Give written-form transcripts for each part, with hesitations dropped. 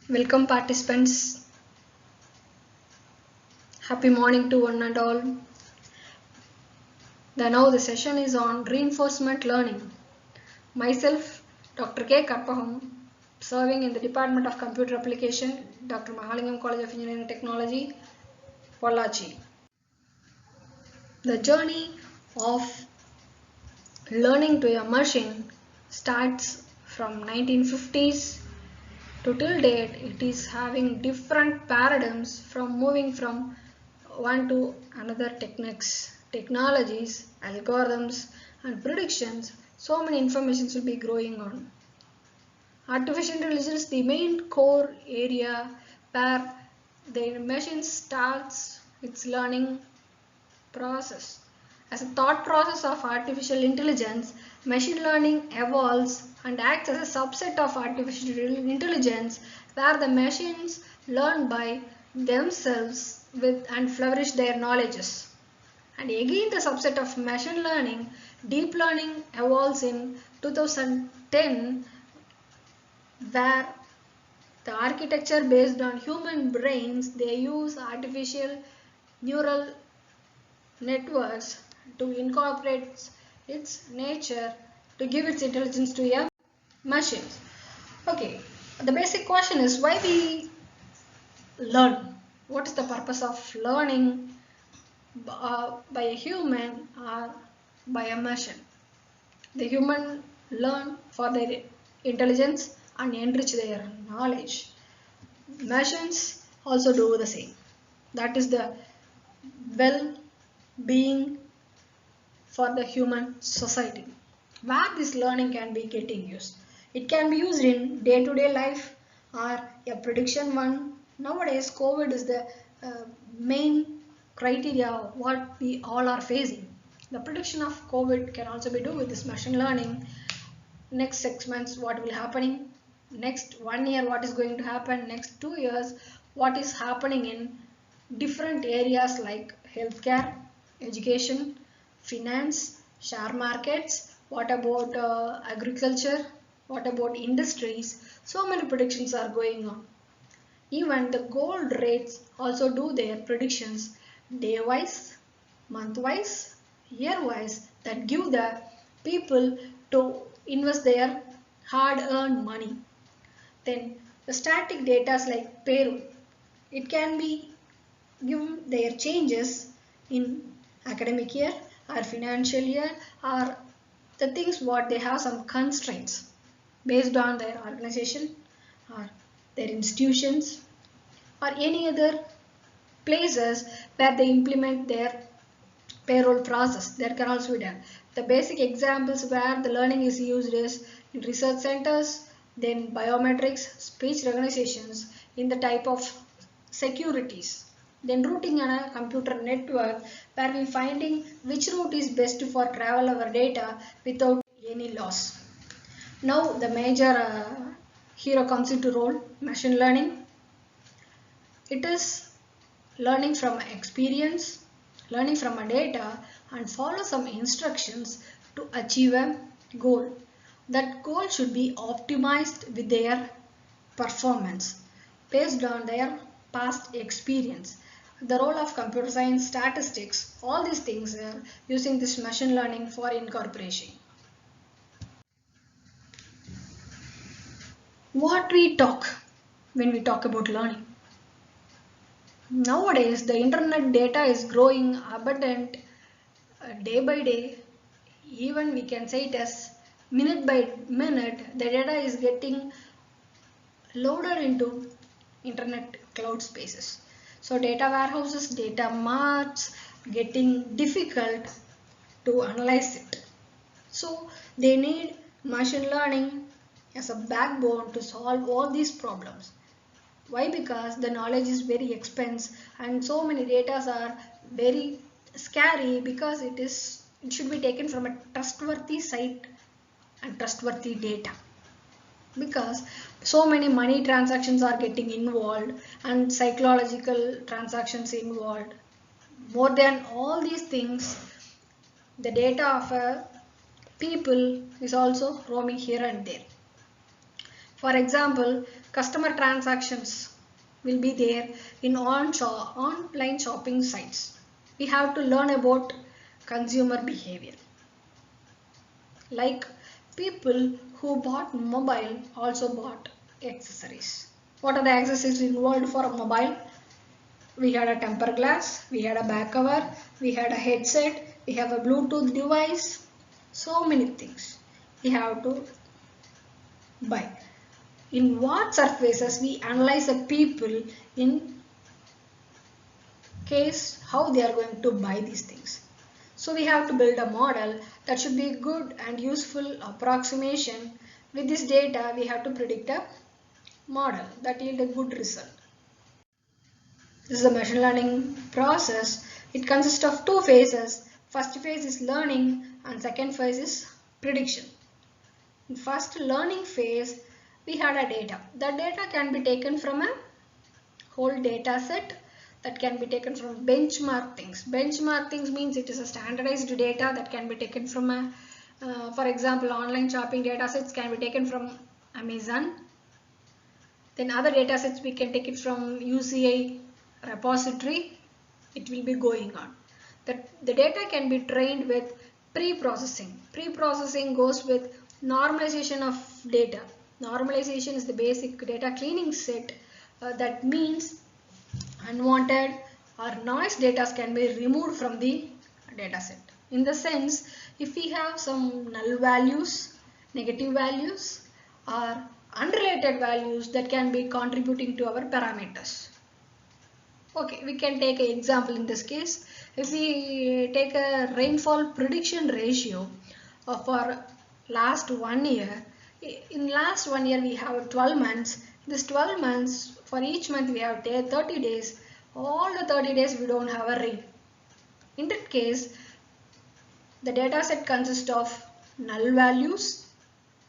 Welcome participants. Happy morning to one and all. Now the session is on reinforcement learning. Myself, Dr. Karpagam, serving in the Department of Computer Application, Dr. Mahalingam College of Engineering and Technology, Pollachi. The journey of learning to a machine starts from 1950s to till date. It is having different paradigms from moving from one to another techniques, technologies, algorithms and predictions. So many informations will be growing on. Artificial intelligence, the main core area where the machine starts its learning process. As a thought process of artificial intelligence, machine learning evolves and acts as a subset of artificial intelligence where the machines learn by themselves with and flourish their knowledges. And again the subset of machine learning, deep learning evolves in 2010 where the architecture based on human brains, they use artificial neural networks to incorporate its nature to give its intelligence to a machine. Okay, the basic question is why we learn. What is the purpose of learning by a human or by a machine? The human learn for their intelligence and enrich their knowledge. Machines also do the same. That is the well-being for the human society. Where this learning can be getting used. It can be used in day-to-day life or a prediction one. Nowadays, COVID is the main criteria what we all are facing. The prediction of COVID can also be done with this machine learning. Next 6 months, what will happening? Next 1 year, what is going to happen? Next 2 years, what is happening in different areas like healthcare, education, finance, share markets, what about agriculture, what about industries. So many predictions are going on. Even the gold rates also do their predictions day wise, month wise, year wise, that give the people to invest their hard earned money. Then the static data like payroll, it can be given their changes in academic year or financial year or the things what they have some constraints based on their organization or their institutions or any other places where they implement their payroll process. There can also be done. The basic examples where the learning is used is in research centers, then biometrics, speech recognitions in the type of securities. Then routing on a computer network where we finding which route is best for travel our data without any loss. Now the major hero comes into role, machine learning. It is learning from experience, learning from a data and follow some instructions to achieve a goal. That goal should be optimized with their performance based on their past experience. The role of computer science, statistics, all these things are using this machine learning for incorporation. What we talk when we talk about learning? Nowadays, the internet data is growing abundant day by day. Even we can say it as minute by minute, the data is getting loaded into internet cloud spaces. So data warehouses, data marts getting difficult to analyze it. So they need machine learning as a backbone to solve all these problems. Why? Because the knowledge is very expensive and so many data are very scary because it should be taken from a trustworthy site and trustworthy data. Because so many money transactions are getting involved and psychological transactions involved. More than all these things, the data of a people is also roaming here and there. For example, customer transactions will be there in online shopping sites. We have to learn about consumer behavior. Like people who bought mobile also bought accessories. What are the accessories involved for a mobile? We had a tempered glass, we had a back cover, we had a headset, we have a Bluetooth device, so many things we have to buy. In what surfaces we analyze the people in case how they are going to buy these things. So we have to build a model that should be good and useful approximation. With this data we have to predict a model that yield a good result. This is a machine learning process. It consists of two phases. First phase is learning and second phase is prediction. In first learning phase, we had a data. The data can be taken from a whole data set, that can be taken from benchmark things. Benchmark things means it is a standardized data that can be taken from a, for example, online shopping data sets can be taken from Amazon. Then other data sets we can take it from UCI repository. It will be going on. The data can be trained with pre-processing. Pre-processing goes with normalization of data. Normalization is the basic data cleaning set. That means unwanted or noise data can be removed from the data set. In the sense, if we have some null values, negative values or unrelated values that can be contributing to our parameters. Okay, we can take an example in this case. If we take a rainfall prediction ratio for last 1 year, in last 1 year we have 12 months. This 12 months, for each month we have 30 days. All the 30 days we don't have a rain. In that case, the data set consists of null values.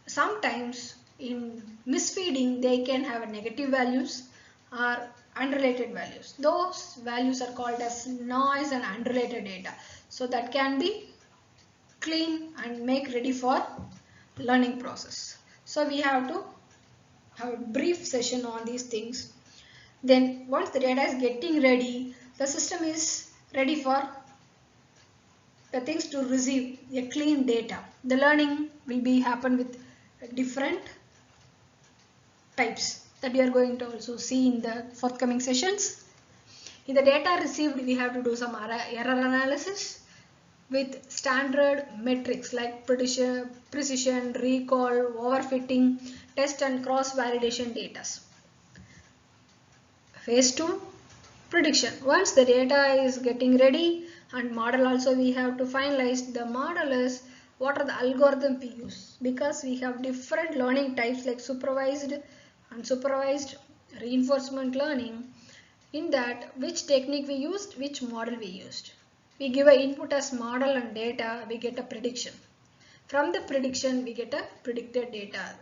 Sometimes in misfeeding they can have negative values or unrelated values. Those values are called as noise and unrelated data. So that can be clean and make ready for learning process. So we have to have a brief session on these things. Then once the data is getting ready, the system is ready for the things to receive a clean data. The learning will be happen with different types that we are going to also see in the forthcoming sessions. In the data received, we have to do some error analysis with standard metrics like precision, recall, overfitting, test and cross validation data. Phase 2, prediction. Once the data is getting ready and model also we have to finalize. The model is what are the algorithm we use, because we have different learning types like supervised, unsupervised, reinforcement learning. In that, which technique we used, which model we used. We give an input as model and data, we get a prediction. From the prediction, we get a predicted data.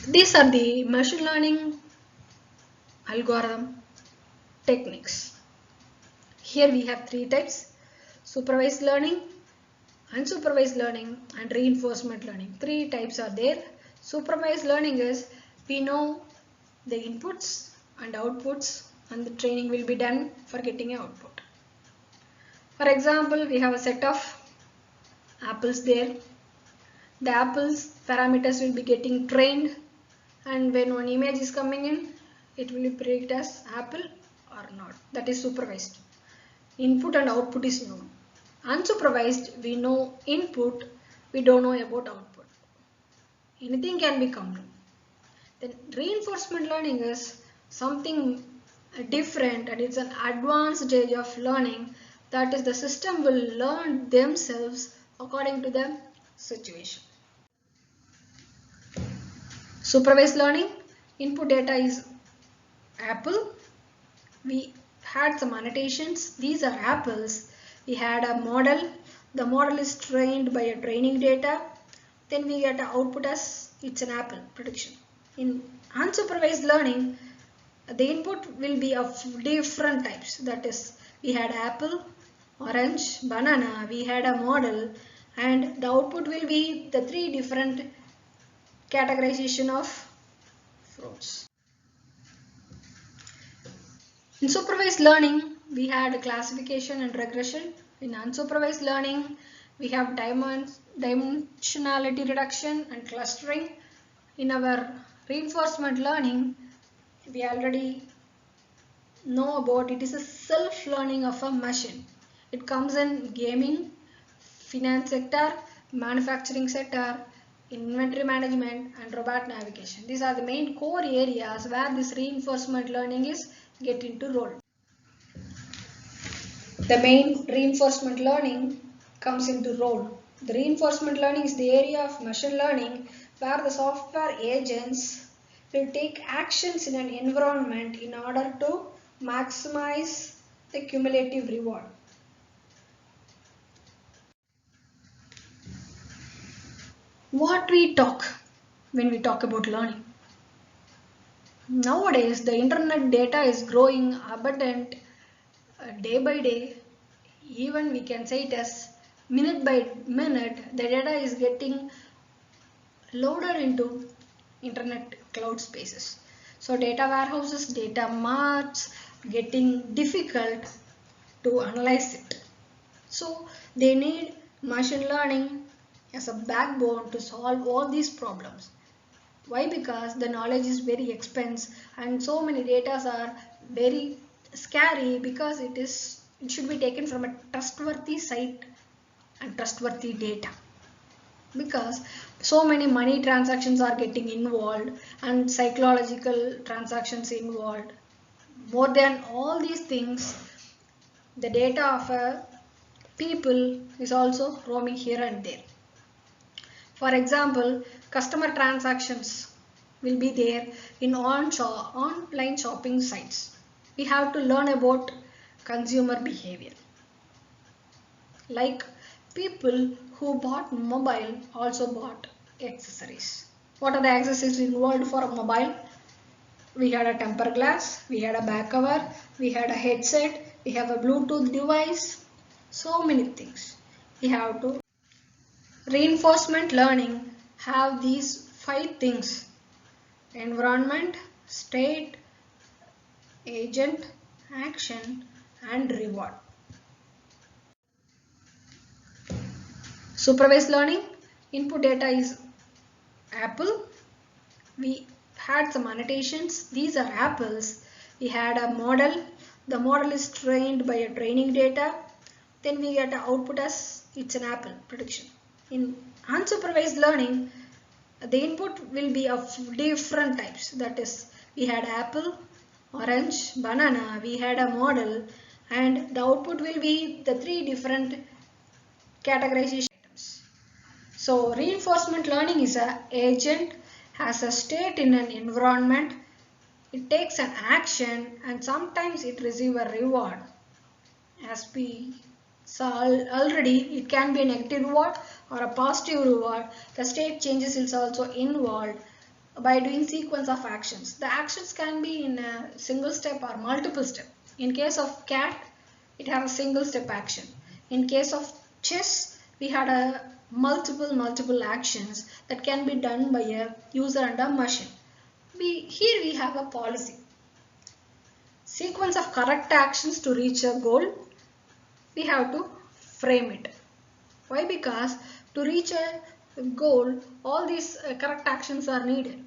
These are the machine learning algorithm techniques. Here we have three types: supervised learning, unsupervised learning and reinforcement learning. Three types are there. Supervised learning is we know the inputs and outputs and the training will be done for getting an output. For example, we have a set of apples there. The apples parameters will be getting trained, and when one image is coming in, it will be predicted as apple or not. That is supervised. Input and output is known. Unsupervised, we know input, we don't know about output. Anything can be counted. Then reinforcement learning is something different, and it's an advanced stage of learning. That is, the system will learn themselves according to the situation. Supervised learning, input data is apple. We had some annotations. These are apples. We had a model. The model is trained by a training data. Then we get an output as it's an apple prediction. In unsupervised learning, the input will be of different types. That is, we had apple, orange, banana. We had a model, and the output will be the three different categorization of fruits. In supervised learning, we had classification and regression. In unsupervised learning, we have dimensionality reduction and clustering. In our reinforcement learning, we already know about it is a self-learning of a machine. It comes in gaming, finance sector, manufacturing sector, inventory management and robot navigation. These are the main core areas where this reinforcement learning is get into role. The main reinforcement learning comes into role. The reinforcement learning is the area of machine learning where the software agents will take actions in an environment in order to maximize the cumulative reward. What we talk when we talk about learning? Nowadays, the internet data is growing abundant day by day. Even we can say it as minute by minute, the data is getting loaded into internet cloud spaces. So data warehouses, data marts getting difficult to analyze it. So they need machine learning as a backbone to solve all these problems. Why? Because the knowledge is very expensive and so many data are very scary because it should be taken from a trustworthy site and trustworthy data. Because so many money transactions are getting involved and psychological transactions involved. More than all these things, the data of a people is also roaming here and there. For example, customer transactions will be there in online shopping sites. We have to learn about consumer behavior. Like people who bought mobile also bought accessories. What are the accessories involved for a mobile? We had a temper glass, we had a back cover, we had a headset, we have a Bluetooth device, so many things. We have to reinforcement learning have these 5 things: environment, state, agent, action and reward. Supervised learning, input data is apple. We had some annotations. These are apples. We had a model. The model is trained by a training data. Then we get an output as it's an apple prediction. In unsupervised learning, the input will be of different types. That is, we had apple, orange, banana. We had a model and the output will be the 3 different categorization items. So reinforcement learning is an agent, has a state in an environment, it takes an action and sometimes it receives a reward. As we saw already, it can be a negative reward or a positive reward. The state changes is also involved by doing sequence of actions. The actions can be in a single step or multiple step. In case of cat, it has a single step action. In case of chess, we had a multiple actions that can be done by a user and a machine. Here we have a policy. Sequence of correct actions to reach a goal. We have to frame it. Why? Because to reach a goal, all these correct actions are needed.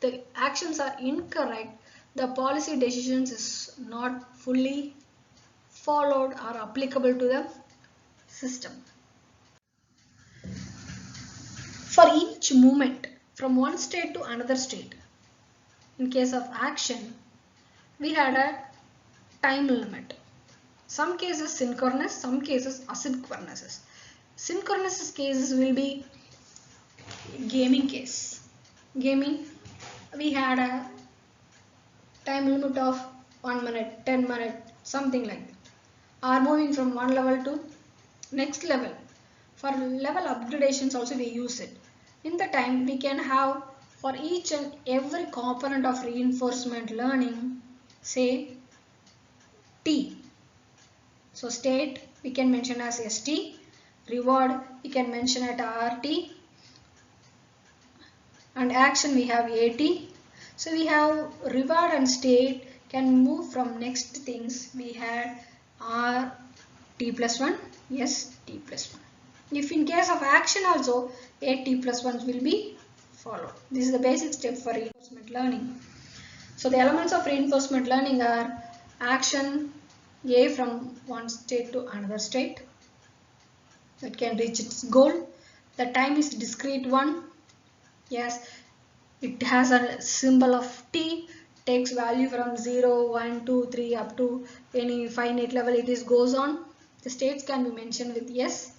The actions are incorrect, the policy decisions is not fully followed or applicable to the system. For each movement from one state to another state, in case of action, we had a time limit. Some cases synchronous, some cases asynchronous. Synchronous cases will be gaming case. Gaming, we had a time limit of 1 minute, 10 minutes, something like that. Are moving from one level to next level. For level upgradations also we use it. In the time we can have for each and every component of reinforcement learning, say T. So state we can mention as ST, reward we can mention at RT, and action we have AT. So we have reward and state can move from next things. We had R T plus 1, yes T plus 1. If in case of action also A T plus 1 will be followed. This is the basic step for reinforcement learning. So the elements of reinforcement learning are action A from one state to another state that can reach its goal. The time is discrete one. Yes, it has a symbol of T, takes value from 0, 1, 2, 3 up to any finite level it is goes on. The states can be mentioned with S.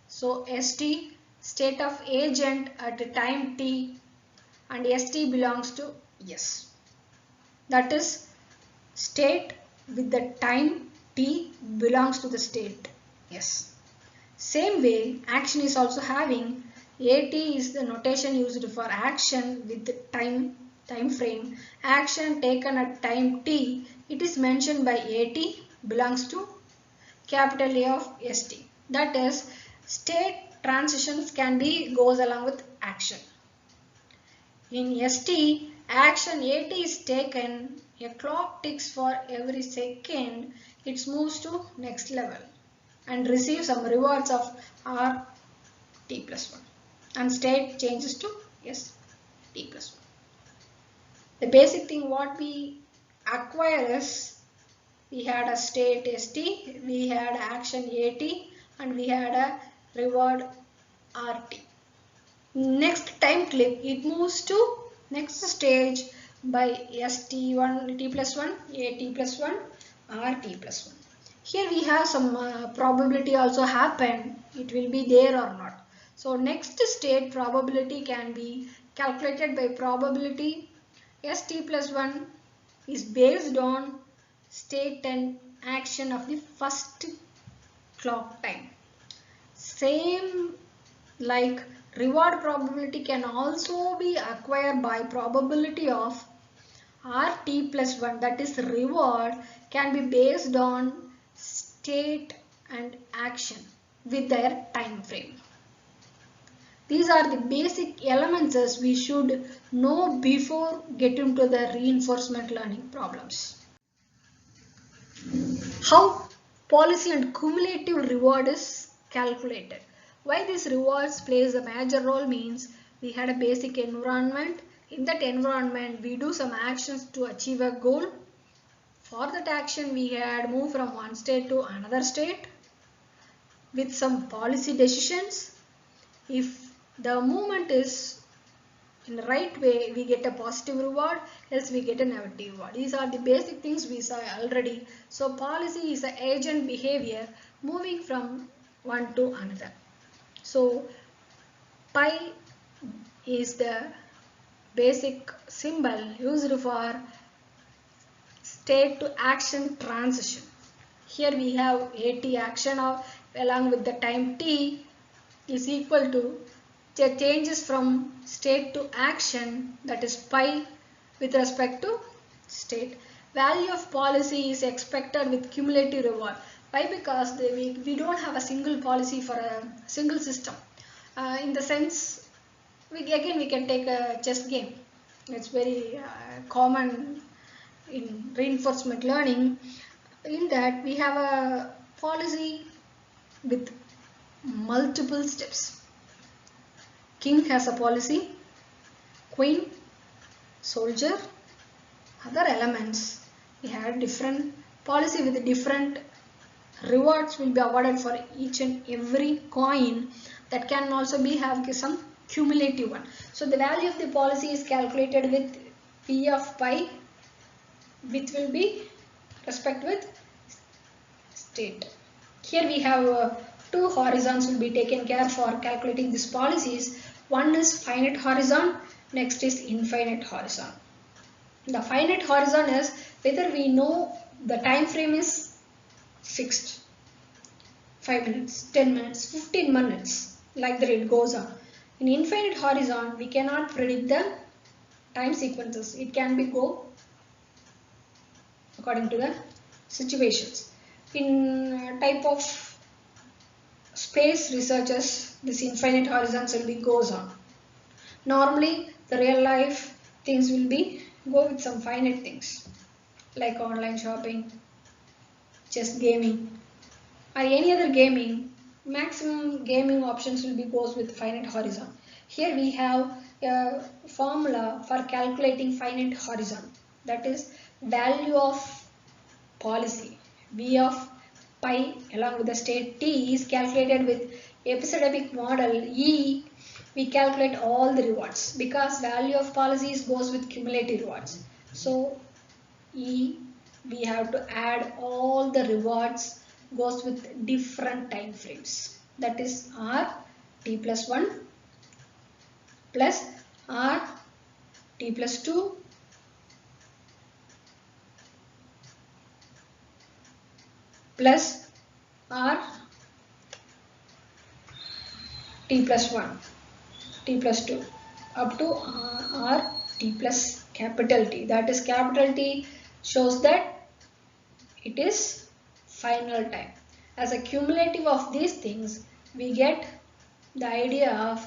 So ST, state of agent at a time T, and ST belongs to S. That is, state with the time T belongs to the state S. Same way, action is also having AT is the notation used for action with the time frame. Action taken at time T, it is mentioned by AT belongs to capital A of ST. That is, state transitions can be goes along with action. In ST, action AT is taken, a clock ticks for every second, it moves to next level and receives some rewards of R T plus 1 and state changes to S T plus 1. The basic thing what we acquire is we had a state ST, we had action AT and we had a reward RT. Next time click it moves to next stage by ST1 T plus 1, AT plus 1, RT plus 1. Here we have some probability also happen, it will be there or not. So next state probability can be calculated by probability. ST plus 1 is based on state and action of the first clock time. Same like reward probability can also be acquired by probability of RT plus 1, that is reward can be based on state and action with their time frame. These are the basic elements as we should know before getting to the reinforcement learning problems. How policy and cumulative reward is calculated. Why these rewards plays a major role means we had a basic environment. In that environment we do some actions to achieve a goal. For that action we had moved from one state to another state with some policy decisions. If the movement is in the right way, we get a positive reward, else we get a negative reward. These are the basic things we saw already. So policy is an agent behavior moving from one to another. So pi is the basic symbol used for state to action transition. Here we have AT action of along with the time T is equal to the changes from state to action, that is pi with respect to state. Value of policy is expected with cumulative reward. Why? Because we don't have a single policy for a single system. In the sense, we can take a chess game. It's very common in reinforcement learning. In that we have a policy with multiple steps. King has a policy, queen, soldier, other elements. We have different policy with different rewards will be awarded for each and every coin. That can also be have some cumulative one. So the value of the policy is calculated with P of pi, which will be respect with state. Here we have two horizons will be taken care for calculating these policies. One is finite horizon, next is infinite horizon. The finite horizon is whether we know the time frame is fixed. 5 minutes, 10 minutes, 15 minutes, like that it goes on. In infinite horizon, we cannot predict the time sequences. It can be go according to the situations. In type of space researchers, this infinite horizons will be goes on. Normally, The real life things will be go with some finite things like online shopping, just gaming, or any other gaming. Maximum gaming options will be goes with finite horizon. Here we have a formula for calculating finite horizon, that is value of policy. V of pi along with the state t is calculated with episodic model. E, we calculate all the rewards because value of policies goes with cumulative rewards. So E, we have to add all the rewards goes with different time frames. That is R t plus 1 plus R t plus 2 plus R t plus 1, t plus 2 up to R t plus capital T. That is capital T shows that it is final time. As a cumulative of these things, we get the idea of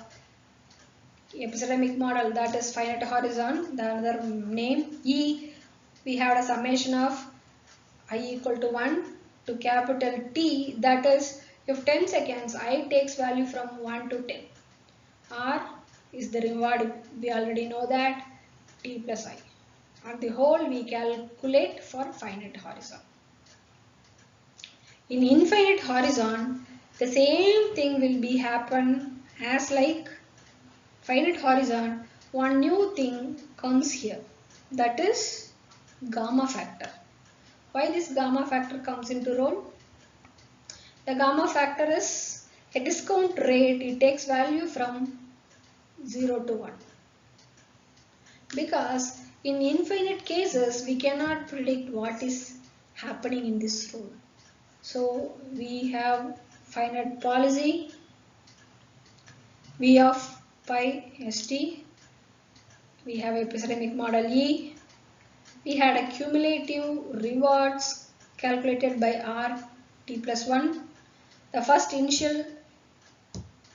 epistemic model, that is finite horizon. The other name E, we have a summation of I equal to 1 to capital T, that is if 10 seconds I takes value from 1 to 10. R is the reward, we already know that, T plus I. And the whole we calculate for finite horizon. In infinite horizon, the same thing will be happen as like finite horizon. One new thing comes here, that is gamma factor. Why this gamma factor comes into role? The gamma factor is a discount rate. It takes value from 0 to 1. Because in infinite cases, we cannot predict what is happening in this rule. So we have finite policy, V of pi st, we have epistemic model E, we had a cumulative rewards calculated by R t plus 1. The first initial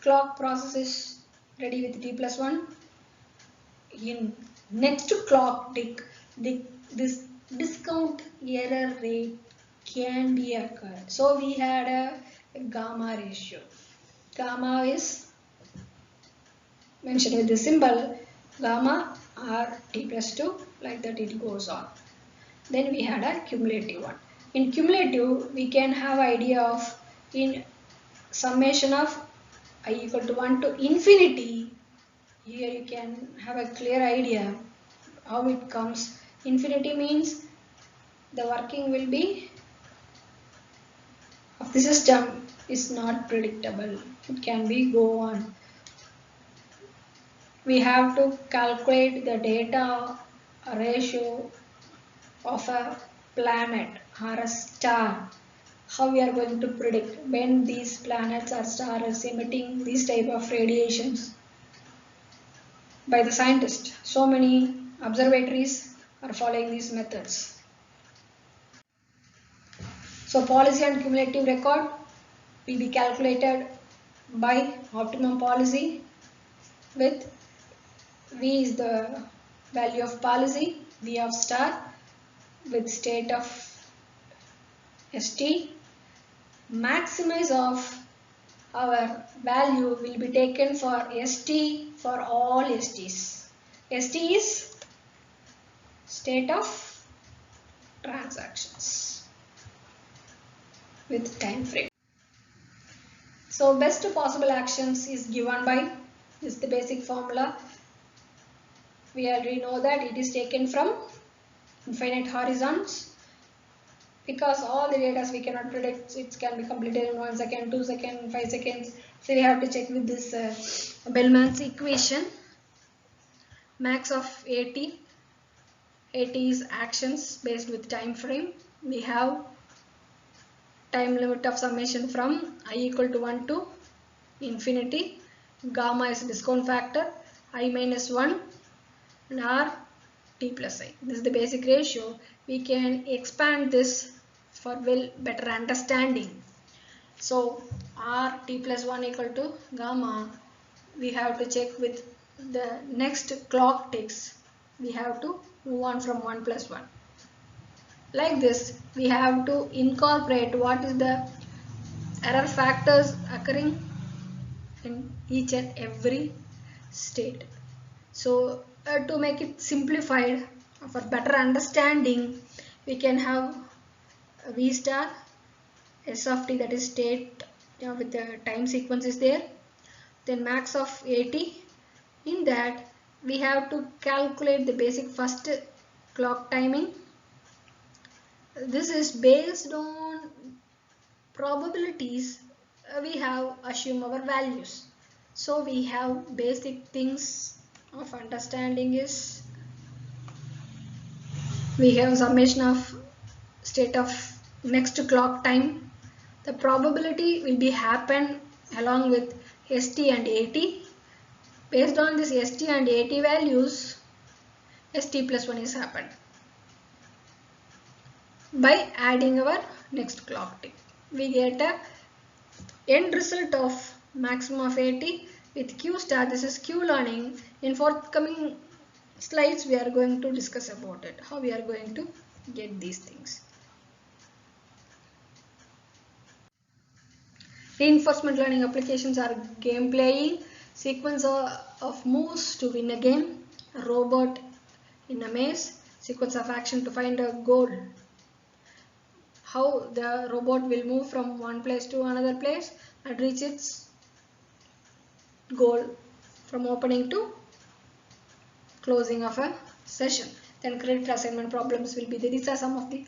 clock process is ready with t plus 1. In next clock tick, this discount error rate can be occurred. So we had a gamma ratio. Gamma is mentioned with the symbol gamma R t plus 2, like that it goes on. Then we had a cumulative one. In cumulative, we can have idea of in summation of I equal to 1 to infinity. Here you can have a clear idea how it comes. Infinity means the working will be of the system is not predictable. It can be go on. We have to calculate the data ratio of a planet or a star. How we are going to predict when these planets or stars emitting these type of radiations by the scientists. So many observatories are following these methods. So policy and cumulative record will be calculated by optimum policy with V is the value of policy, V of star with state of ST. Maximize of our value will be taken for ST for all STs. ST is state of transactions with time frame. So best possible actions is given by this is the basic formula. We already know that it is taken from infinite horizons because all the data we cannot predict. It can be completed in 1 second, 2 seconds, 5 seconds. So we have to check with this Bellman's equation. Max of AT is actions based with time frame. We have time limit of summation from I equal to 1 to infinity. Gamma is discount factor, I minus 1 and R t plus I. This is the basic ratio. We can expand this for better understanding. So R t plus 1 equal to gamma. We have to check with the next clock ticks, we have to move on from 1 plus 1. Like this, we have to incorporate what is the error factors occurring in each and every state. So to make it simplified for better understanding, we can have V star S of t, that is state with the time sequence is there, then max of 80. In that we have to calculate the basic first clock timing. This is based on probabilities. We have assume our values. So we have basic things of understanding is we have summation of state of next clock time. The probability will be happen along with ST and AT. Based on this ST and AT values, ST plus 1 is happened by adding our next clock tick. We get a end result of maximum of 80 with Q star. This is Q learning. In forthcoming slides we are going to discuss about it, how we are going to get these things. Reinforcement learning applications are game playing, sequence of moves to win a game, a robot in a maze, sequence of action to find a goal. How the robot will move from one place to another place and reach its goal from opening to closing of a session. Then credit assignment problems will be there. These are some of the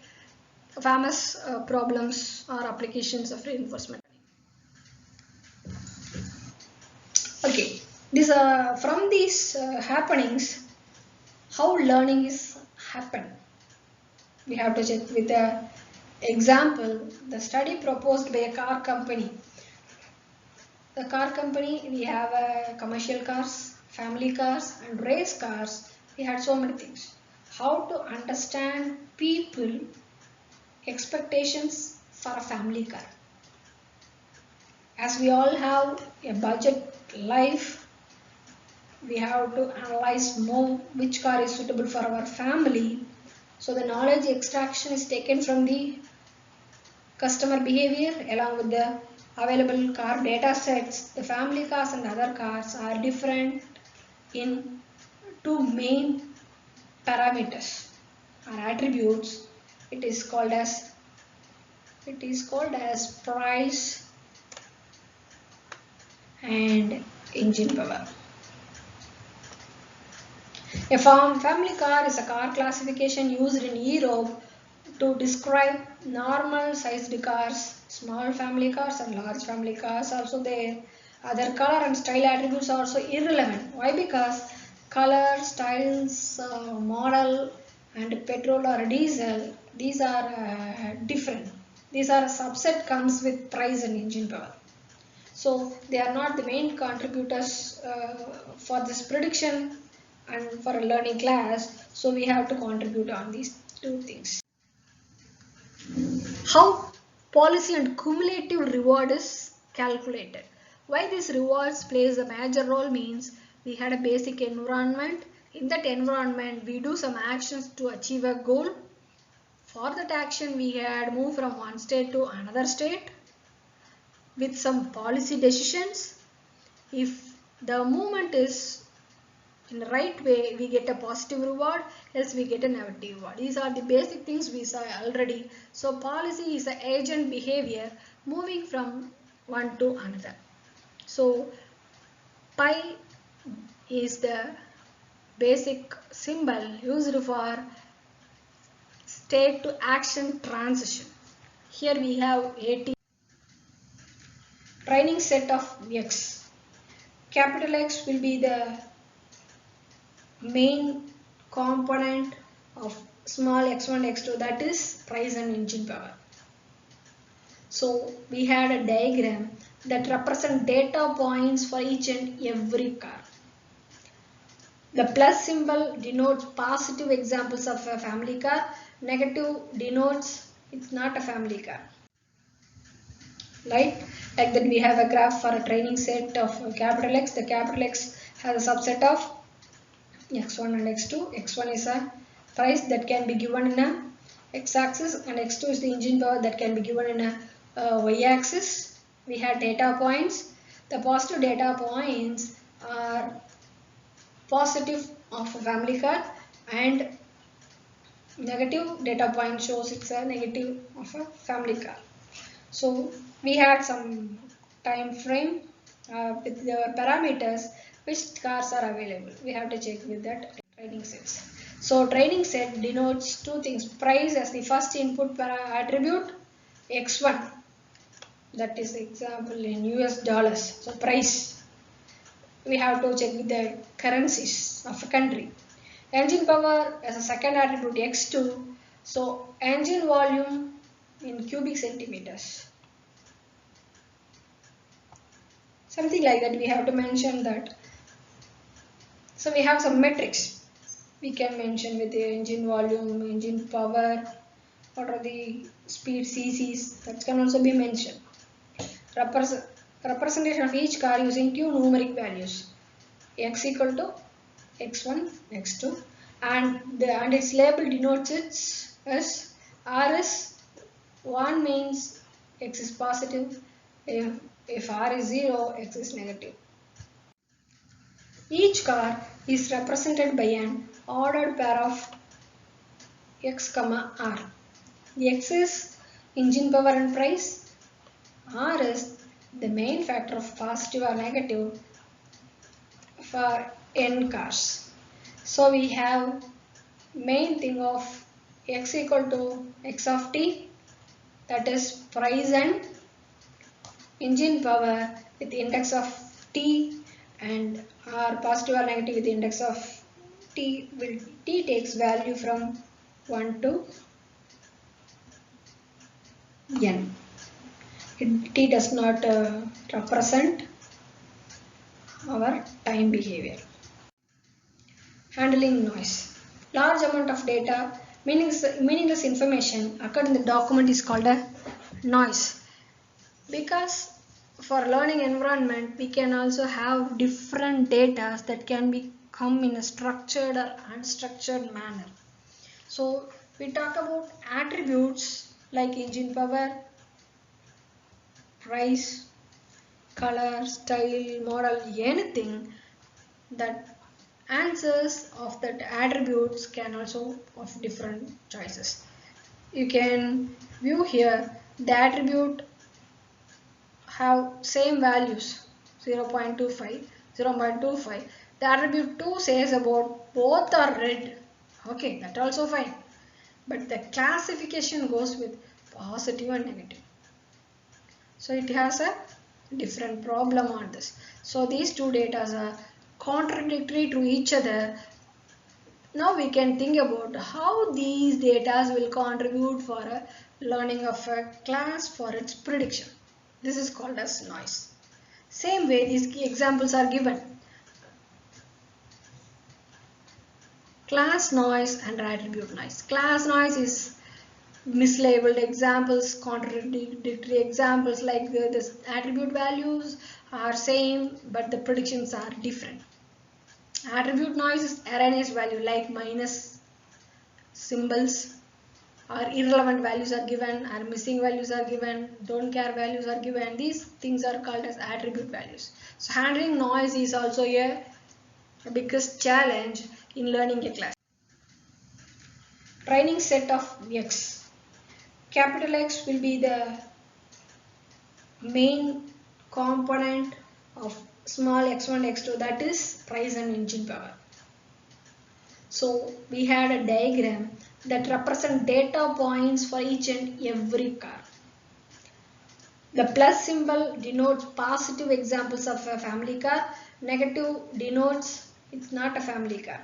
famous problems or applications of reinforcement. Okay, from these happenings, how learning is happen. We have to check with the example, the study proposed by a car company. The car company, we have commercial cars, family cars and race cars. We had so many things. How to understand people expectations for a family car. As we all have a budget life, we have to analyze more which car is suitable for our family. So the knowledge extraction is taken from the customer behavior along with the available car data sets. The family cars and other cars are different in two main parameters or attributes. It is called as price and engine power. A family car is a car classification used in Europe to describe normal sized cars, small family cars and large family cars also there. Other color and style attributes are also irrelevant. Why? Because color, styles, model and petrol or diesel, these are different. These are a subset comes with price and engine power. So they are not the main contributors for this prediction and for a learning class. So we have to contribute on these two things. How policy and cumulative reward is calculated. Why this rewards plays a major role means we had a basic environment. In that environment we do some actions to achieve a goal. For that action we had moved from one state to another state with some policy decisions. If the movement is in the right way, we get a positive reward, else we get a negative reward. These are the basic things we saw already. So policy is the agent behavior moving from one to another. So pi is the basic symbol used for state to action transition. Here we have AT training set of X. Capital X will be the main component of small x1, x2, that is price and engine power. So we had a diagram that represents data points for each and every car. The plus symbol denotes positive examples of a family car, negative denotes it's not a family car. Right? Like that we have a graph for a training set of capital X. The capital X has a subset of x1 and x2. x1 is a price that can be given in a x-axis, and x2 is the engine power that can be given in a y-axis. We have data points. The positive data points are positive of a family car, and negative data point shows it's a negative of a family car. So we had some time frame with the parameters which cars are available. We have to check with that training sets. So training set denotes two things: price as the first input attribute, x1, that is example in US dollars. So price, we have to check with the currencies of a country. Engine power as a second attribute, x2. So engine volume in cubic centimeters. Something like that we have to mention that. So we have some metrics we can mention with the engine volume, engine power, what are the speed cc's, that can also be mentioned. Representation of each car using two numeric values, x equal to x1, x2, and its label denotes it as R is 1 means x is positive, if R is 0, x is negative. Each car is represented by an ordered pair of x, R. The x is engine power and price. R is the main factor of positive or negative for n cars. So we have main thing of x equal to x of t, that is price and engine power with index of t, and R positive or negative with the index of t. T takes value from 1 to n. T does not represent our time behavior. Handling noise. Large amount of data, meaningless information occurred in the document is called a noise. Because for learning environment we can also have different data that can be come in a structured or unstructured manner. So we talk about attributes like engine power, price, color, style, model, anything. That answers of that attributes can also of different choices. You can view here the attribute have same values 0.25, 0.25. The attribute 2 says about both are red. Okay, that also fine. But the classification goes with positive and negative. So it has a different problem on this. So these two data are contradictory to each other. Now we can think about how these data will contribute for a learning of a class for its prediction. This is called as noise. Same way these key examples are given. Class noise and attribute noise. Class noise is mislabeled examples, contradictory examples, like the attribute values are same but the predictions are different. Attribute noise is erroneous value like minus symbols, or irrelevant values are given, or missing values are given, don't care values are given. These things are called as attribute values. So handling noise is also a biggest challenge in learning a class. Training set of x. Capital X will be the main component of small x1, x2, that is price and engine power. So we had a diagram that represents data points for each and every car. The plus symbol denotes positive examples of a family car, negative denotes it's not a family car.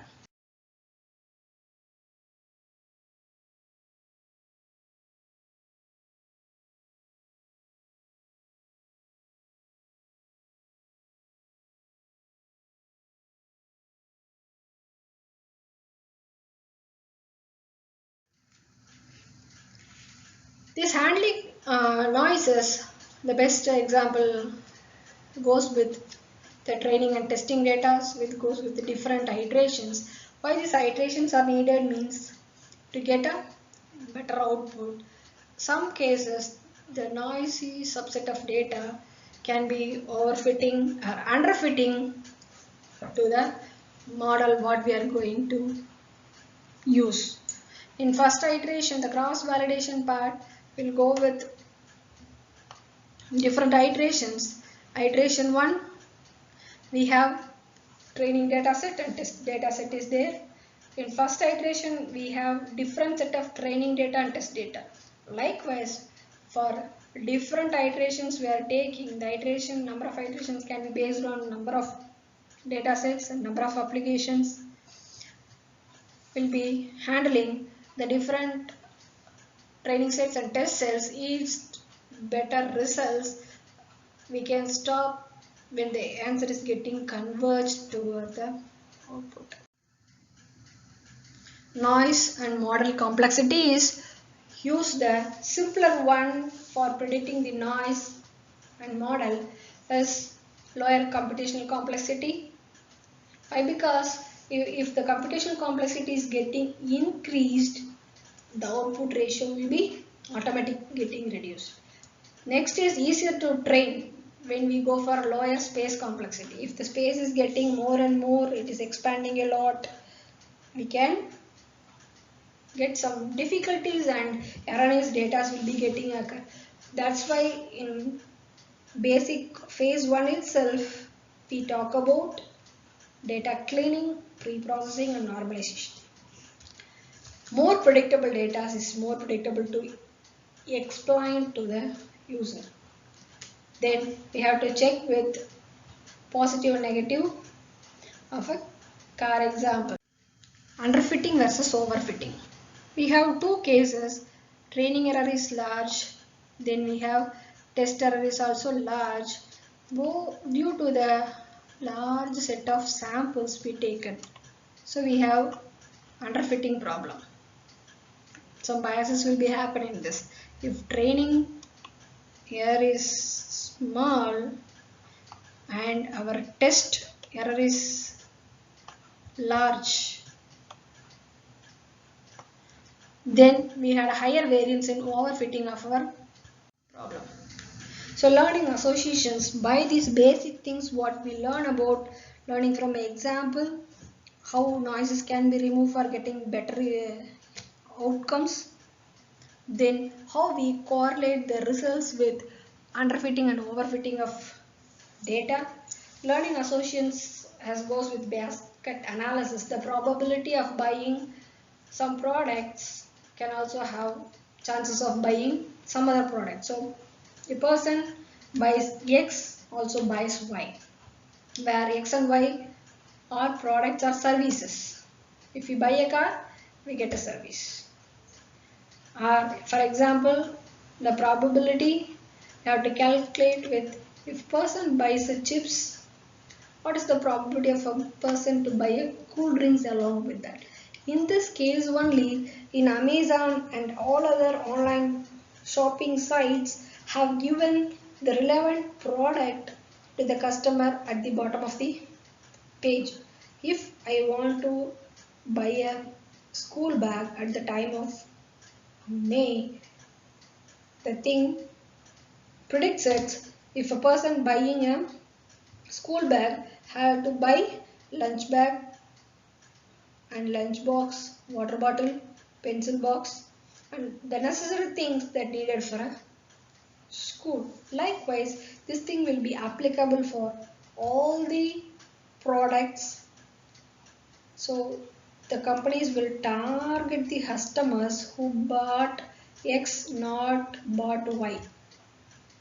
This handling noises, the best example goes with The training and testing data will goes with the different iterations. Why these iterations are needed means to get a better output. Some cases the noisy subset of data can be overfitting or underfitting to the model what we are going to use. In first iteration, the cross validation part will go with different iterations. Iteration 1, we have training data set and test data set is there. In first iteration, we have different set of training data and test data. Likewise, for different iterations we are taking, the iteration number of iterations can be based on number of data sets and number of applications. Will be handling the different training sets and test sets yields better results. We can stop when the answer is getting converged toward the output. Noise and model complexity is use the simpler one for predicting the noise and model is lower computational complexity. Why? Because if the computational complexity is getting increased, the output ratio will be automatically getting reduced. Next is easier to train when we go for lower space complexity. If the space is getting more and more, it is expanding a lot, we can get some difficulties and erroneous data will be getting occur. That's why in basic phase 1 itself, we talk about data cleaning, pre-processing and normalization. More predictable data is more predictable to explain to the user. Then we have to check with positive and negative of a car example. Underfitting versus overfitting. We have two cases. Training error is large. Then we have test error is also large. Due to the large set of samples we taken. So we have underfitting problem. Some biases will be happening in this. If training error is small and our test error is large, then we had a higher variance in overfitting of our problem. So learning associations, by these basic things what we learn about, learning from an example, how noises can be removed for getting better outcomes. Then how we correlate the results with underfitting and overfitting of data. Learning associations as goes with basket analysis. The probability of buying some products can also have chances of buying some other product. So a person buys X also buys Y, where X and Y are products or services. If we buy a car, we get a service. For example, the probability you have to calculate with if person buys a chips, what is the probability of a person to buy a cool drinks along with that? In this case only, in Amazon and all other online shopping sites have given the relevant product to the customer at the bottom of the page. If I want to buy a school bag at the time of May, the thing predicts it. If a person buying a school bag have to buy lunch bag and lunch box, water bottle, pencil box and the necessary things that needed for a school. Likewise, this thing will be applicable for all the products. So the companies will target the customers who bought X, not bought Y.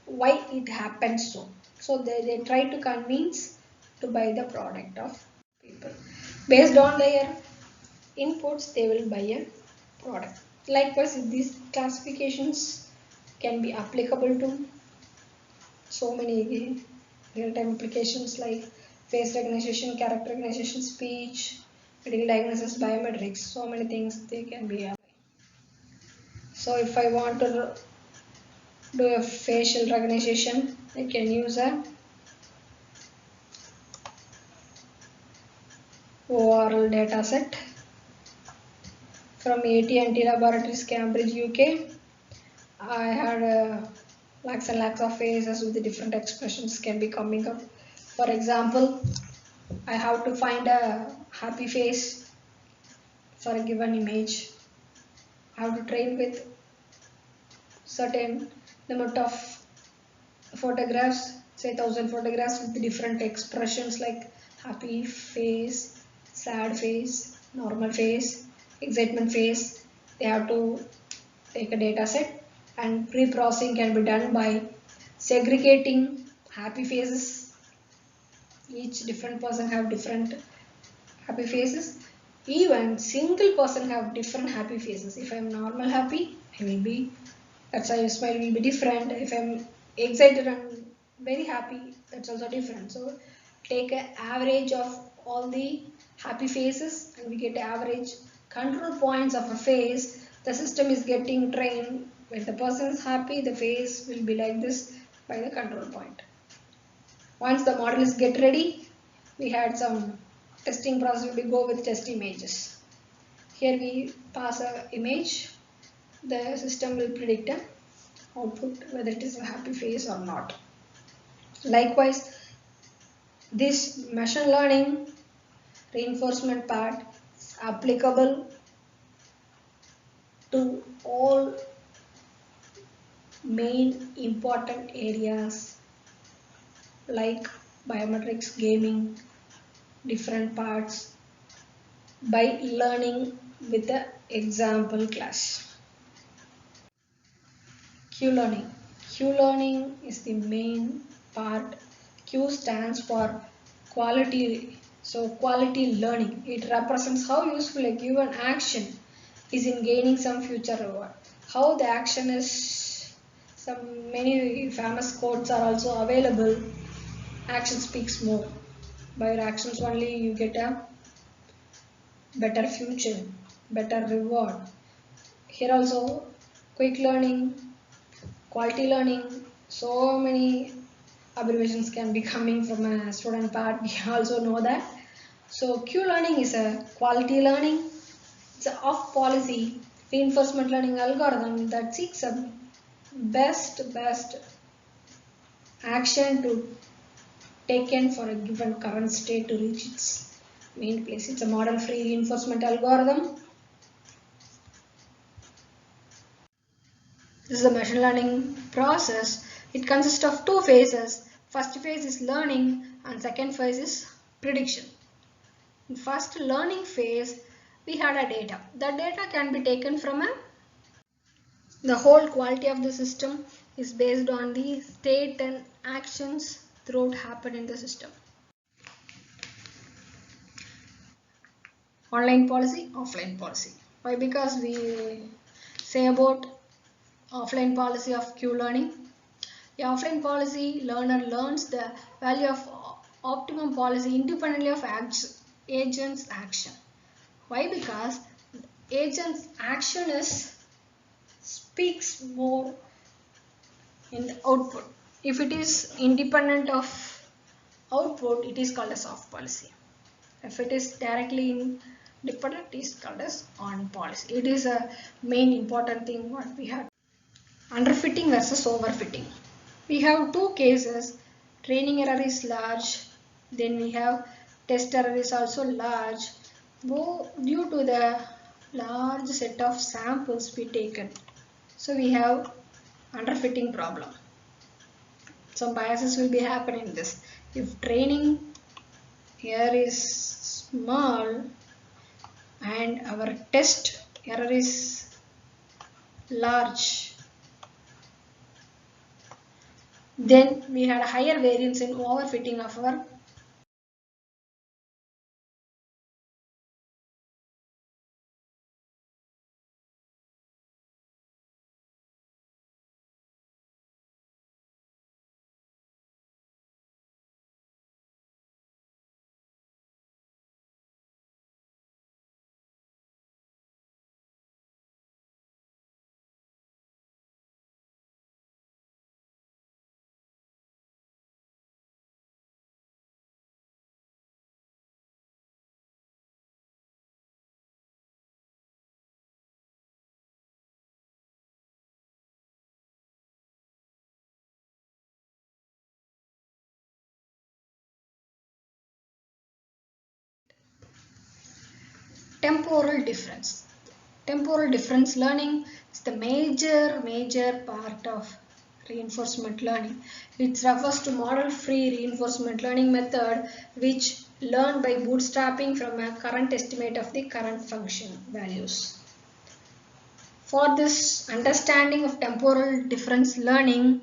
Why it happens so? So they try to convince to buy the product of people. Based on their inputs, they will buy a product. Likewise, these classifications can be applicable to so many real-time applications like face recognition, character recognition, speech, medical diagnosis, biometrics, so many things they can be applied. So if I want to do a facial recognition, I can use a oral data set from AT&T Laboratories, Cambridge, UK. I had lakhs and lakhs of faces with the different expressions can be coming up. For example, I have to find a happy face for a given image. I have to train with certain limit of photographs, say 1000 photographs with different expressions like happy face, sad face, normal face, excitement face. They have to take a data set, and pre-processing can be done by segregating happy faces. Each different person have different happy faces. Even single person have different happy faces. If I am normal happy, I will be, that's why your smile will be different. If I am excited and very happy, that's also different. So take an average of all the happy faces and we get average control points of a face. The system is getting trained. When the person is happy, the face will be like this by the control point. Once the model is get ready, we had some testing process. We go with test images. Here we pass a image. The system will predict an output whether it is a happy face or not. Likewise, this machine learning reinforcement part is applicable to all main important areas like biometrics, gaming, different parts by learning with the example class. Q learning. Q learning is the main part. Q stands for quality. So quality learning. It represents how useful a given action is in gaining some future reward. How the action is. Some many famous quotes are also available. Action speaks more. By your actions only you get a better future, better reward. Here also quick learning, quality learning, so many abbreviations can be coming from a student part. We also know that. So Q learning is a quality learning. It's a off policy reinforcement learning algorithm that seeks a best action to taken for a given current state to reach its main place. It's a model free reinforcement algorithm. This is a machine learning process. It consists of two phases. First phase is learning and second phase is prediction. In first learning phase, we had a data. The data can be taken from the whole quality of the system is based on the state and actions throughout happen in the system. Online policy, offline policy. Why? Because we say about offline policy of Q learning. The offline policy learner learns the value of optimum policy independently of agent's action. Why? Because agent's action speaks more in the output. If it is independent of output, it is called as off policy. If it is directly independent, it is called as on policy. It is a main important thing what we have. Underfitting versus overfitting. We have two cases. Training error is large. Then we have test error is also large. Due to the large set of samples we taken. So we have underfitting problem. Some biases will be happening in this. If training here is small and our test error is large, then we had a higher variance in overfitting of our Temporal difference. Temporal difference learning is the major part of reinforcement learning. It refers to model-free reinforcement learning method which learn by bootstrapping from a current estimate of the current function values. For this understanding of temporal difference learning,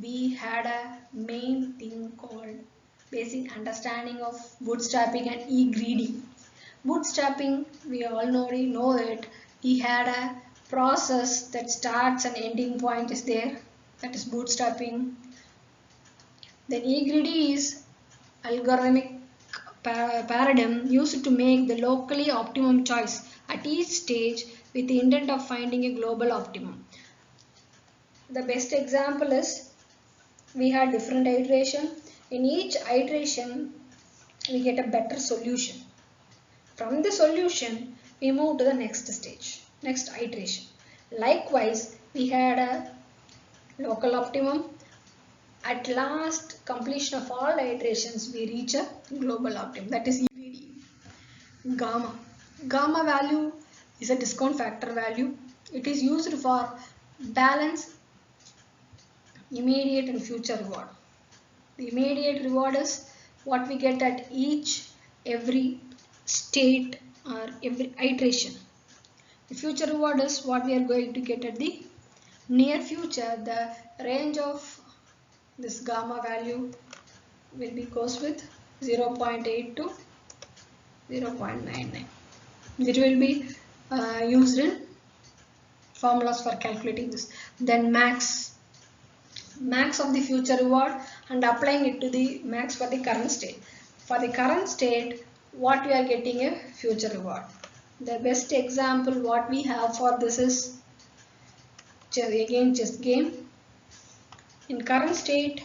we had a main thing called basic understanding of bootstrapping and e-greedy. Bootstrapping, we already know it. We had a process that starts and ending point is there. That is bootstrapping. Then e-greedy is algorithmic paradigm used to make the locally optimum choice at each stage with the intent of finding a global optimum. The best example is we had different iteration. In each iteration, we get a better solution. From the solution, we move to the next stage, next iteration. Likewise, we had a local optimum. At last completion of all iterations, we reach a global optimum. That is EVD. Gamma. Gamma value is a discount factor value. It is used for balance immediate and future reward. The immediate reward is what we get at every state or every iteration. The future reward is what we are going to get at the near future. The range of this gamma value will be goes with 0.8 to 0.99. It will be used in formulas for calculating this. Then max of the future reward and applying it to the max for the current state. For the current state, what we are getting a future reward. The best example what we have for this is again chess game. In current state,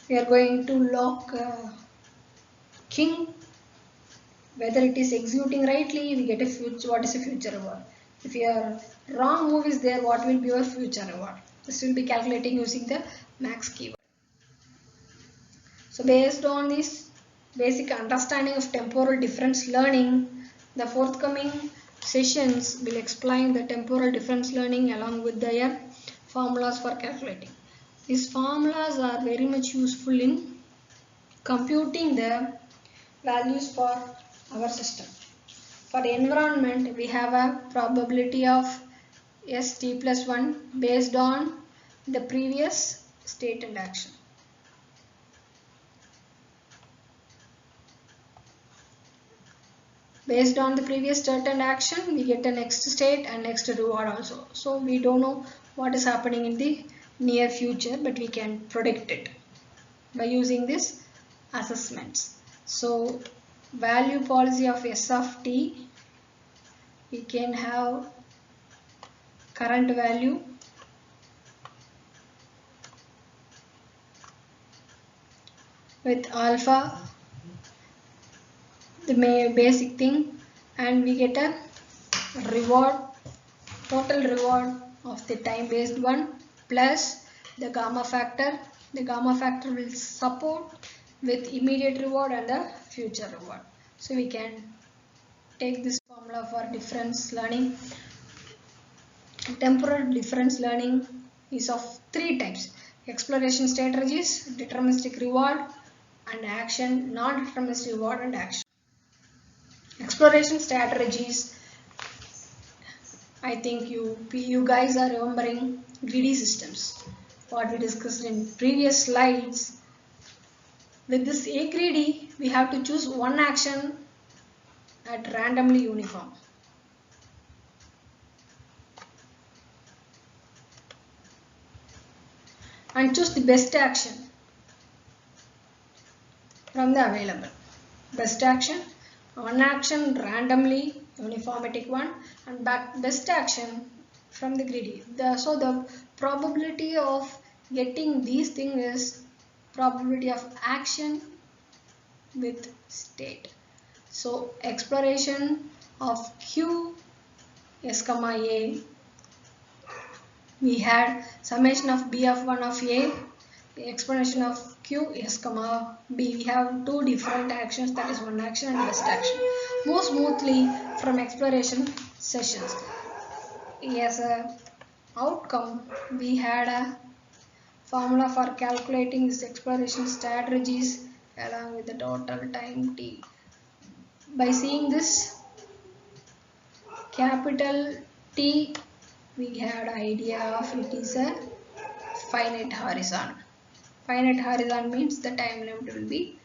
we are going to lock king. Whether it is executing rightly, we get a future. What is a future reward? If your wrong move is there, what will be your future reward? This will be calculating using the max keyword. So based on this basic understanding of temporal difference learning, the forthcoming sessions will explain the temporal difference learning along with their formulas for calculating. These formulas are very much useful in computing the values for our system. For the environment, we have a probability of st plus 1 based on the previous state and action. Based on the previous state and action, we get a next state and next reward also. So we don't know what is happening in the near future, but we can predict it by using this assessments. So value policy of S of t, we can have current value with alpha, the basic thing, and we get a reward, total reward of the time based one plus the gamma factor. The gamma factor will support with immediate reward and the future reward. So we can take this formula for difference learning. Temporal difference learning is of three types: exploration strategies, deterministic reward and action, non-deterministic reward and action. Exploration strategies, I think you guys are remembering greedy systems, what we discussed in previous slides. With this A greedy, we have to choose one action at randomly uniform. And choose the best action from the available. Best action, one action randomly uniformatic one, and best action from the greedy. So the probability of getting these things is probability of action with state. So exploration of Q S comma A, we had summation of B of 1 of A, the explanation of Q S comma B. We have two different actions, that is one action and best action. move smoothly from exploration sessions. As a outcome, we had a formula for calculating this exploration strategies along with the total time t. By seeing this capital T, we had idea of it is a finite horizon. Finite horizon means the time limit will be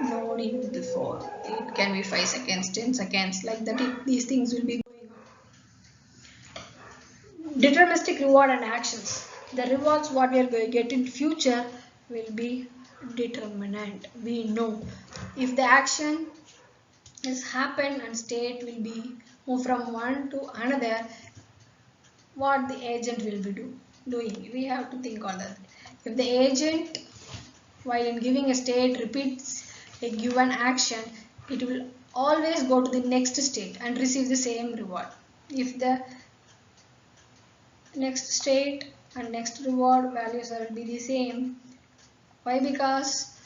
known in before. It can be 5 seconds, 10 seconds, like that. These things will be going on. Deterministic reward and actions. The rewards what we are going to get in future will be determinant. We know if the action is happen and state will be move from one to another, what the agent will be doing. We have to think on that. If the agent, while in giving a state, repeats a given action, it will always go to the next state and receive the same reward. If the next state and next reward values will be the same, why? Because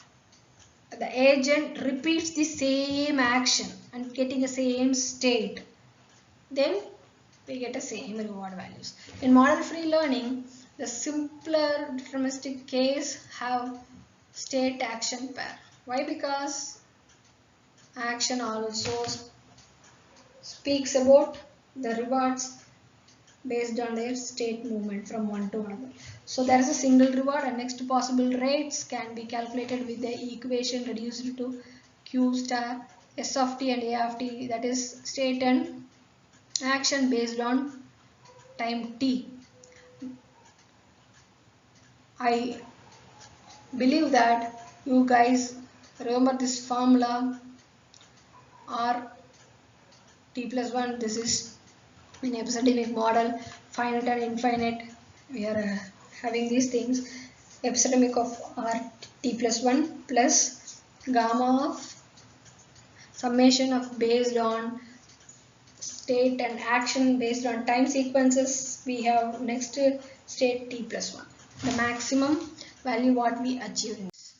the agent repeats the same action and getting the same state, then we get the same reward values. In model free learning, the simpler deterministic case have state action pair. Why? Because action also speaks about the rewards based on their state movement from one to another. So there is a single reward and next possible rates can be calculated with the equation reduced to Q star S of t and A of t, that is state and action based on time t. I believe that you guys remember this formula or t plus 1. This is in epistemic model, finite and infinite. We are having these things. Epistemic of r t plus 1 plus gamma of summation of based on state and action based on time sequences. We have next state t plus 1. The maximum value what we achieve in this.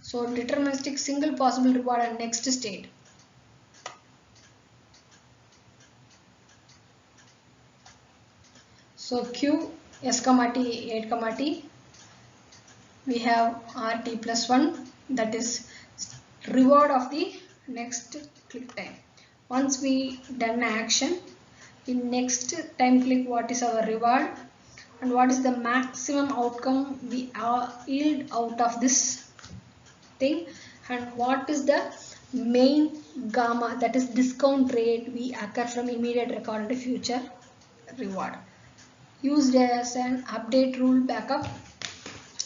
So deterministic single possible reward and next state. So Q S comma T 8 comma T, we have R T plus 1, that is reward of the next click time. Once we done action, in next time click what is our reward and what is the maximum outcome we yield out of this thing, and what is the main gamma, that is discount rate we occur from immediate record to future reward. Used as an update rule backup,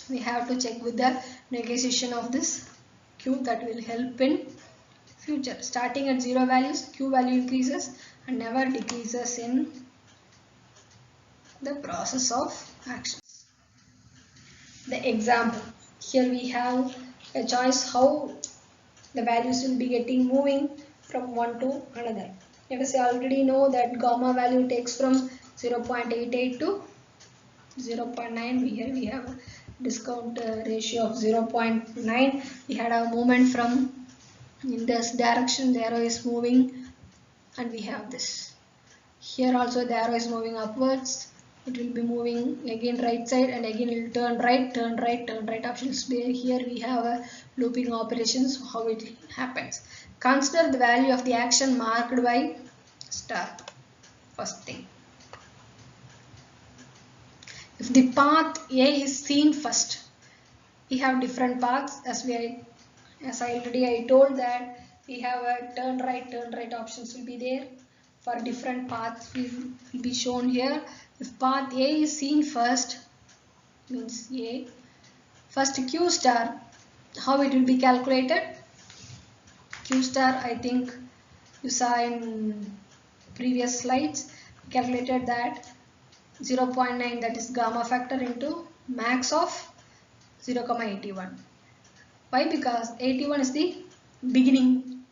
we have to check with the negotiation of this Q, that will help in future. Starting at 0 values, Q value increases and never decreases in the process of actions. The example, here we have a choice how the values will be getting moving from one to another. Let us already know that gamma value takes from 0.88 to 0.9. Here we have a discount ratio of 0.9. We had a movement from in this direction, the arrow is moving, and we have this. Here also the arrow is moving upwards. It will be moving again right side and again it will turn right, turn right, turn right options. Here we have a looping operations, how it happens. Consider the value of the action marked by star. First thing, if the path A is seen first, we have different paths as I told that we have a turn right options will be there. For different paths will be shown here. If path A is seen first, means A, first Q star, how it will be calculated? Q star, I think you saw in previous slides, calculated that 0.9, that is gamma factor into max of 0,81. Why? Because 81 is the beginning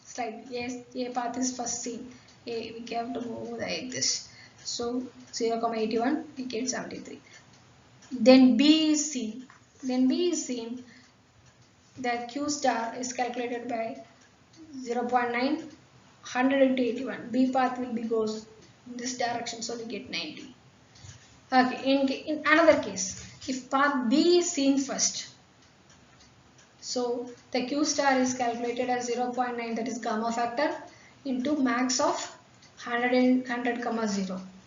slide. Yes, A path is first seen. We have to move like this. So 0,81 we get 73. Then B is seen. The Q star is calculated by 0.9, 100 into 81. B path will be goes in this direction, so we get 90. Okay, in another case, if path B is seen first, so the Q star is calculated as 0.9, that is gamma factor, into max of 100,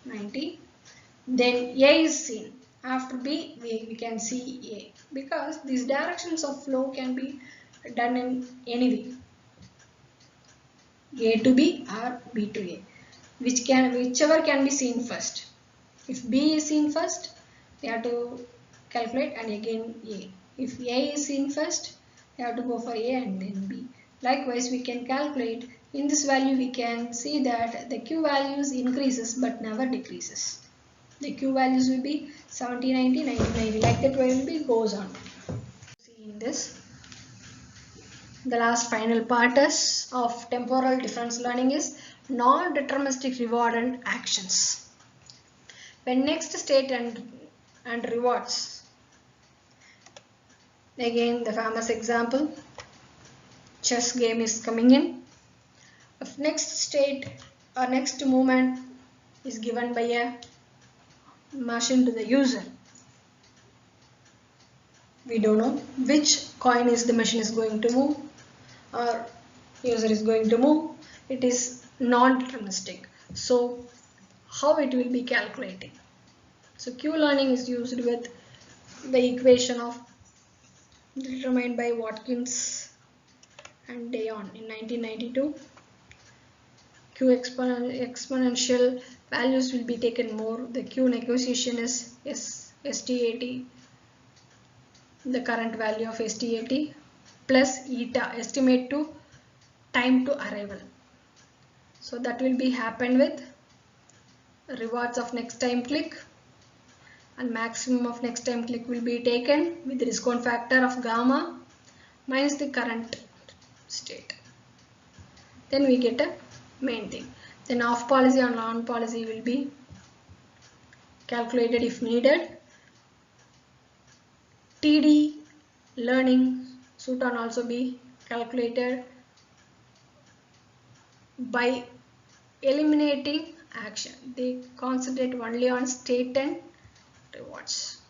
90. Then A is seen. After B, we can see A, because these directions of flow can be done in any way, A to B or B to A, whichever can be seen first. If B is seen first, we have to calculate and again A. If A is seen first, we have to go for A and then B. Likewise, we can calculate. In this value, we can see that the Q values increases but never decreases. The Q values will be 70, 90, 90, 90. Like that way will be goes on. See in this. The last final part is of temporal difference learning is non-deterministic reward and actions. When next state and rewards. Again the famous example, chess game is coming in. If next state or next movement is given by a machine to the user, we don't know which coin is the machine is going to move or user is going to move. It is non-deterministic. So how it will be calculating? So Q learning is used with the equation of determined by Watkins and Dayon in 1992. Q exponential values will be taken more. The Q negotiation is ST80, the current value of ST80 plus eta, estimate to time to arrival. So that will be happen with rewards of next time click, and maximum of next time click will be taken with the discount factor of gamma minus the current state. Then we get a main thing. Then off policy and on policy will be calculated if needed. TD learning should also be calculated by eliminating action. They concentrate only on state and rewards.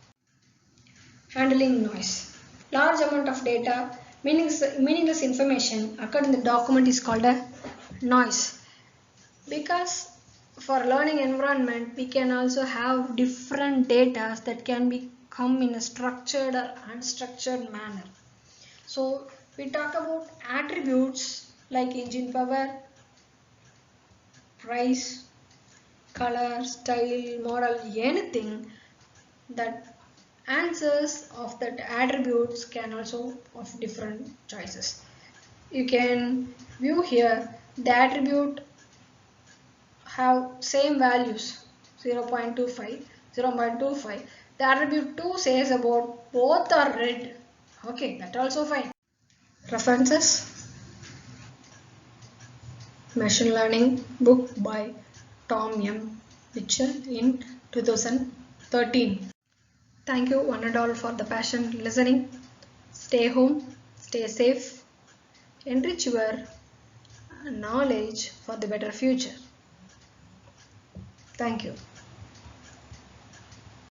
Handling noise. Large amount of data, meaningless information occurred in the document is called a noise. Because for learning environment, we can also have different data that can be come in a structured or unstructured manner. So we talk about attributes like engine power, price, color, style, model, anything. That answers of that attributes can also of different choices. You can view here the attribute have same values 0.25, 0.25. The attribute 2 says about both are red. Okay, that also fine. References: Machine Learning book by Tom M. Mitchell in 2013. Thank you one and all for the passion listening. Stay home, stay safe, enrich your knowledge for the better future. Thank you.